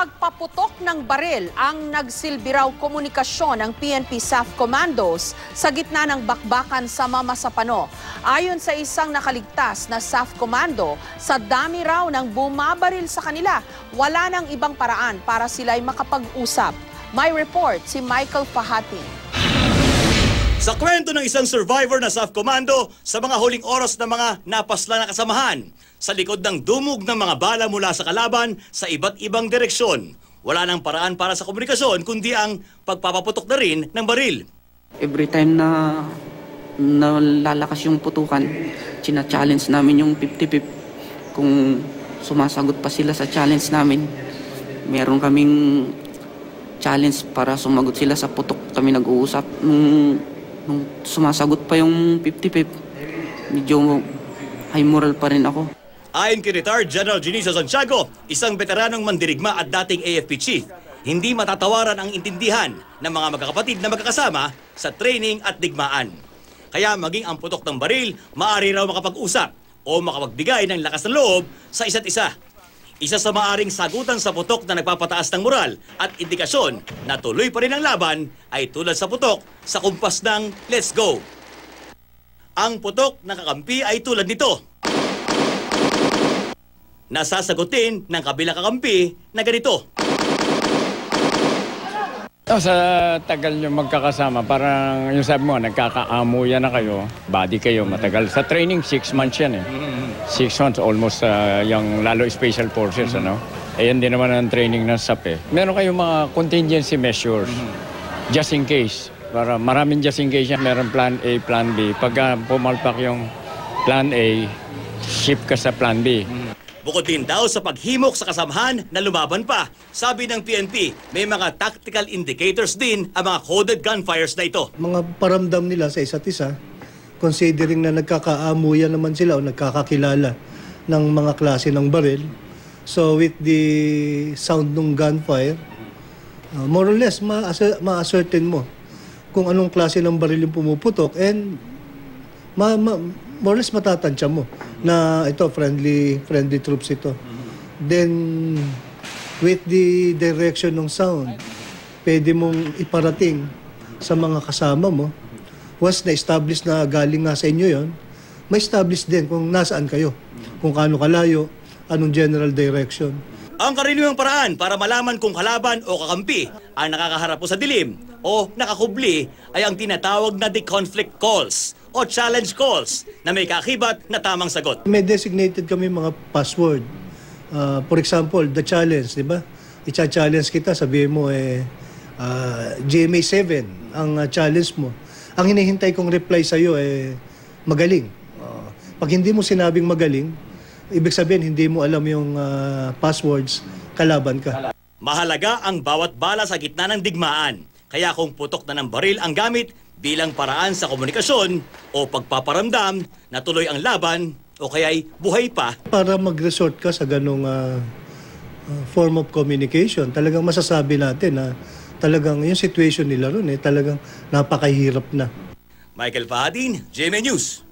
Pagpaputok ng baril ang nagsilbi raw komunikasyon ng PNP SAF Commandos sa gitna ng bakbakan sa Mamasapano. Ayon sa isang nakaligtas na SAF Commando, sa dami raw ng bumabaril sa kanila, wala nang ibang paraan para sila'y makapag-usap. May report si Michael Fahati. Sa kwento ng isang survivor na SAF Commando, sa mga huling oras ng mga napasla na kasamahan, sa likod ng dumog ng mga bala mula sa kalaban sa iba't ibang direksyon, wala nang paraan para sa komunikasyon kundi ang pagpapaputok na rin ng baril. Every time na lalakas yung putukan, china-challenge namin yung 50-50. Kung sumasagot pa sila sa challenge namin, meron kaming challenge para sumagot sila sa putok. Kami nag-uusap. Nung sumasagot pa yung 50-50, medyo high moral pa rin ako. Ayon kay retired General Junicio Santiago, isang veteranong mandirigma at dating AFP chief, hindi matatawaran ang intindihan ng mga magkakapatid na magkakasama sa training at digmaan. Kaya maging ang putok ng baril, maaari raw makapag-usap o makapagbigay ng lakas ng loob sa isa't isa. Isa sa maaring sagutan sa putok na nagpapataas ng moral at indikasyon na tuloy pa rin ang laban ay tulad sa putok sa kumpas ng Let's Go. Ang putok ng kakampi ay tulad nito. Nasasagutin ng kabilang kakampi na ganito. Sa tagal nyo magkakasama, parang yung sabi mo, nagkakaamuyan na kayo, body kayo, matagal. Sa training, 6 months yan eh. 6 months, almost yung lalo special forces, ano? Ayan din naman ang training ng SAP eh. Meron kayong mga contingency measures, just in case. Para maraming just in case yan. Meron plan A, plan B. Pag pumalpak yung plan A, shift ka sa plan B. Bukod din daw sa paghimok sa kasamahan na lumaban pa, sabi ng PNP, may mga tactical indicators din ang mga coded gunfires na ito. Mga paramdam nila sa isa't isa, considering na nagkakaamuyan naman sila o nagkakakilala ng mga klase ng baril. So with the sound ng gunfire, more or less ma-ascertain mo kung anong klase ng baril yung pumuputok and more or less matatansya mo na ito friendly troops ito. Then with the direction ng sound, pwede mong iparating sa mga kasama mo. Once na-establish na galing nga sa inyo yon, may establish din kung nasaan kayo, kung kaano kalayo, anong general direction. Ang karaniwang paraan para malaman kung kalaban o kakampi ang nakakaharap po sa dilim o nakakubli ay ang tinatawag na de-conflict calls o challenge calls na may kaakibat na tamang sagot. May designated kami mga password. For example, the challenge, di ba? I-challenge kita, sabihin mo GMA 7 ang challenge mo. Ang hinihintay kong reply sa'yo magaling. Pag hindi mo sinabing magaling, ibig sabihin hindi mo alam yung passwords, kalaban ka. Mahalaga ang bawat bala sa gitna ng digmaan. Kaya kung putok na ng baril ang gamit bilang paraan sa komunikasyon o pagpaparamdam na tuloy ang laban o kaya'y buhay pa. Para mag-resort ka sa ganong form of communication, talagang masasabi natin na talagang yung situation nila ron talagang napakahirap na. Michael Fahadin, GMA News.